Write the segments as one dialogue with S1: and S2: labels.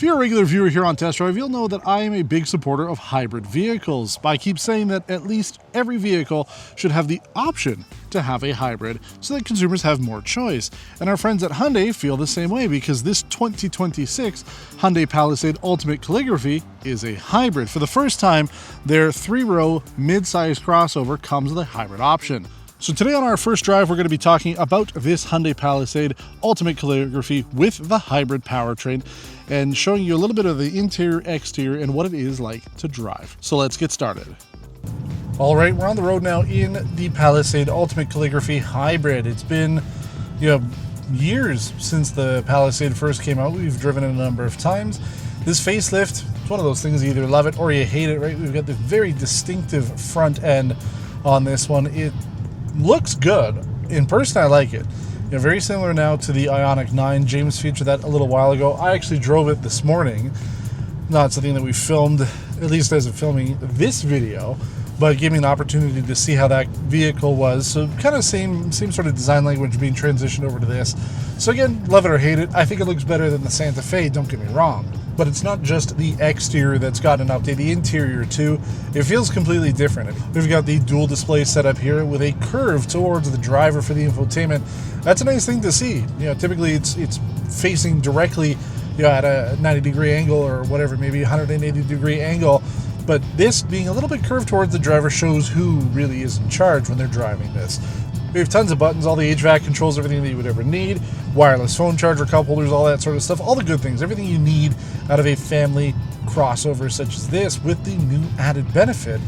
S1: If you're a regular viewer here on Test Drive, you'll know that I am a big supporter of hybrid vehicles. I keep saying that at least every vehicle should have the option to have a hybrid so that consumers have more choice. And our friends at Hyundai feel the same way because this 2026 Hyundai Palisade Ultimate Calligraphy is a hybrid. For the first time, their 3-row mid-size crossover comes with a hybrid option. So today on our first drive, we're going to be talking about this Hyundai Palisade Ultimate Calligraphy with the hybrid powertrain and showing you a little bit of the interior, exterior, and what it is like to drive. So let's get started. All right, we're on the road now in the Palisade Ultimate Calligraphy Hybrid. It's been, years since the Palisade first came out. We've driven it a number of times. This facelift, it's one of those things, you either love it or you hate it, right? We've got the very distinctive front end on this one. It looks good. In person, I like it. Very similar now to the Ioniq 9. James featured that a little while ago. I actually drove it this morning. Not something that we filmed, at least as of filming this video, but gave me an opportunity to see how that vehicle was. So kind of same sort of design language being transitioned over to this. So again, love it or hate it. I think it looks better than the Santa Fe, don't get me wrong. But it's not just the exterior that's gotten an update, the interior too. It feels completely different. We've got the dual display setup here with a curve towards the driver for the infotainment. That's a nice thing to see. Typically it's facing directly, at a 90-degree angle or whatever, maybe 180-degree angle. But this being a little bit curved towards the driver shows who really is in charge when they're driving this. We have tons of buttons, all the HVAC controls, everything that you would ever need, wireless phone charger, cup holders, all that sort of stuff, all the good things, everything you need out of a family crossover such as this with the new added benefit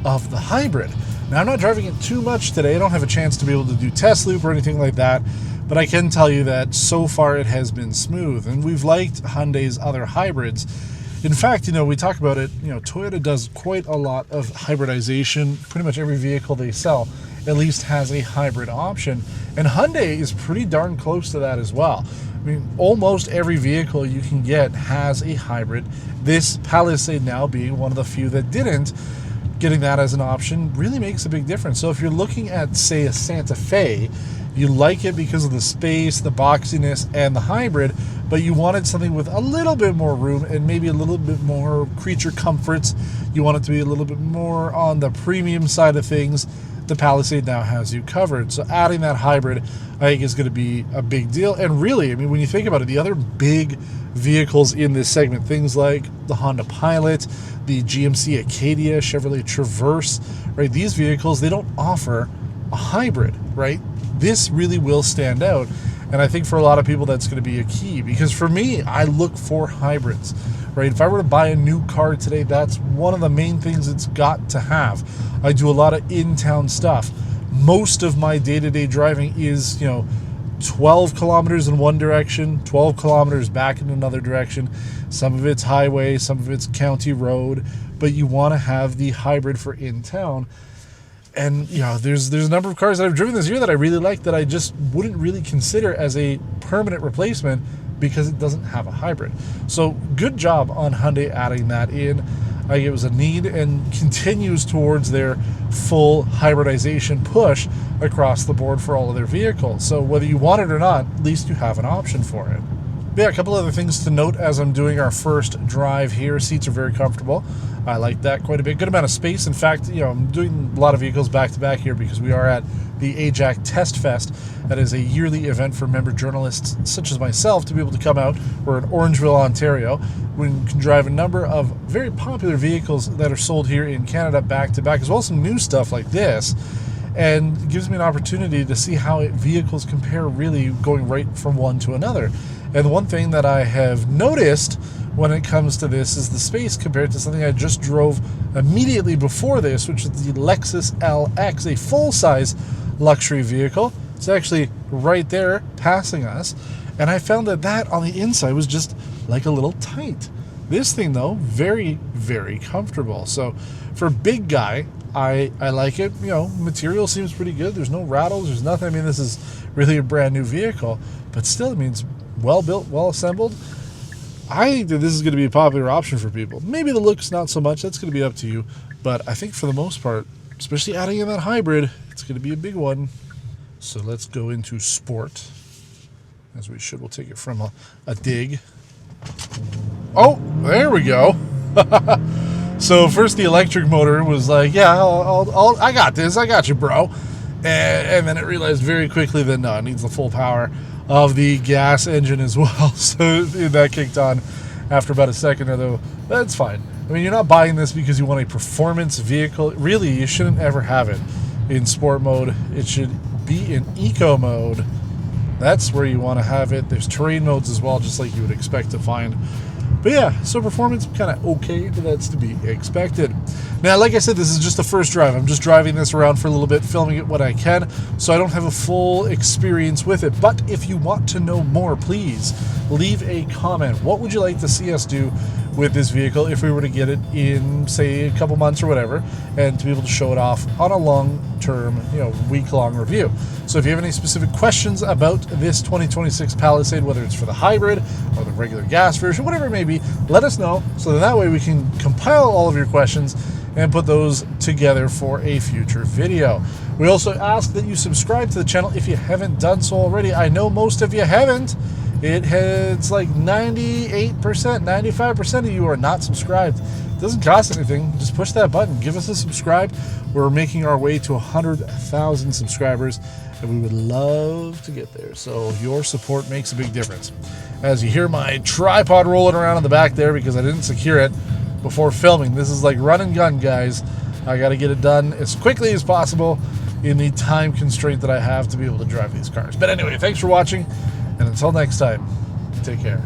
S1: of the hybrid. Now, I'm not driving it too much today. I don't have a chance to be able to do test loop or anything like that, but I can tell you that so far it has been smooth, and we've liked Hyundai's other hybrids. In fact, we talk about it, Toyota does quite a lot of hybridization. Pretty much every vehicle they sell at least has a hybrid option. And Hyundai is pretty darn close to that as well. I mean, almost every vehicle you can get has a hybrid. This Palisade now being one of the few that didn't. Getting that as an option really makes a big difference. So if you're looking at, say, a Santa Fe, you like it because of the space, the boxiness, and the hybrid, but you wanted something with a little bit more room and maybe a little bit more creature comforts. You want it to be a little bit more on the premium side of things. The Palisade now has you covered. So adding that hybrid, I think, is going to be a big deal. And really, when you think about it, the other big vehicles in this segment, things like the Honda Pilot, the GMC Acadia, Chevrolet Traverse, right? These vehicles, they don't offer a hybrid, right? This really will stand out. And I think for a lot of people, that's going to be a key. Because for me, I look for hybrids, right? If I were to buy a new car today, that's one of the main things it's got to have. I do a lot of in-town stuff. Most of my day-to-day driving is, 12 kilometers in one direction, 12 kilometers back in another direction. Some of it's highway, some of it's county road, but you want to have the hybrid for in-town. And, there's a number of cars that I've driven this year that I really like that I just wouldn't really consider as a permanent replacement because it doesn't have a hybrid. So good job on Hyundai adding that in. I think it was a need and continues towards their full hybridization push across the board for all of their vehicles. So whether you want it or not, at least you have an option for it. But yeah, a couple other things to note as I'm doing our first drive here. Seats are very comfortable. I like that quite a bit. Good amount of space. In fact, I'm doing a lot of vehicles back to back here because we are at the AJAC Test Fest. That is a yearly event for member journalists such as myself to be able to come out. We're in Orangeville, Ontario. We can drive a number of very popular vehicles that are sold here in Canada back to back, as well as some new stuff like this. And it gives me an opportunity to see how vehicles compare really going right from one to another. And the one thing that I have noticed when it comes to this is the space compared to something I just drove immediately before this, which is the Lexus LX, a full-size luxury vehicle. It's actually right there passing us. And I found that on the inside was just like a little tight. This thing, though, very, very comfortable. So for a big guy, I like it. Material seems pretty good. There's no rattles. There's nothing. This is really a brand new vehicle. But still, it's well built, well assembled. I think that this is going to be a popular option for people. Maybe the looks not so much. That's going to be up to you. But I think for the most part, especially adding in that hybrid, it's going to be a big one. So let's go into sport, as we should. We'll take it from a dig. Oh, there we go. So first the electric motor was like, yeah, I got this. I got you, bro. And then it realized very quickly that no, it needs the full power of the gas engine as well. So that kicked on after about a second or though. That's fine. I mean, you're not buying this because you want a performance vehicle. Really, you shouldn't ever have it in sport mode. It should be in eco mode. That's where you want to have it. There's terrain modes as well, just like you would expect to find. But yeah, so performance kind of okay, but that's to be expected. Now, like I said, this is just the first drive. I'm just driving this around for a little bit, filming it what I can, so I don't have a full experience with it. But if you want to know more, please leave a comment. What would you like to see us do with this vehicle if we were to get it in, say, a couple months or whatever, and to be able to show it off on a long-term, week-long review. So if you have any specific questions about this 2026 Palisade, whether it's for the hybrid or the regular gas version, whatever it may be, let us know, so that way we can compile all of your questions and put those together for a future video. We also ask that you subscribe to the channel if you haven't done so already. I know most of you haven't. It's like 98%, 95% of you are not subscribed. It doesn't cost anything. Just push that button. Give us a subscribe. We're making our way to 100,000 subscribers, and we would love to get there. So your support makes a big difference. As you hear my tripod rolling around in the back there because I didn't secure it before filming. This is like run and gun, guys. I got to get it done as quickly as possible in the time constraint that I have to be able to drive these cars. But anyway, thanks for watching. And until next time, take care.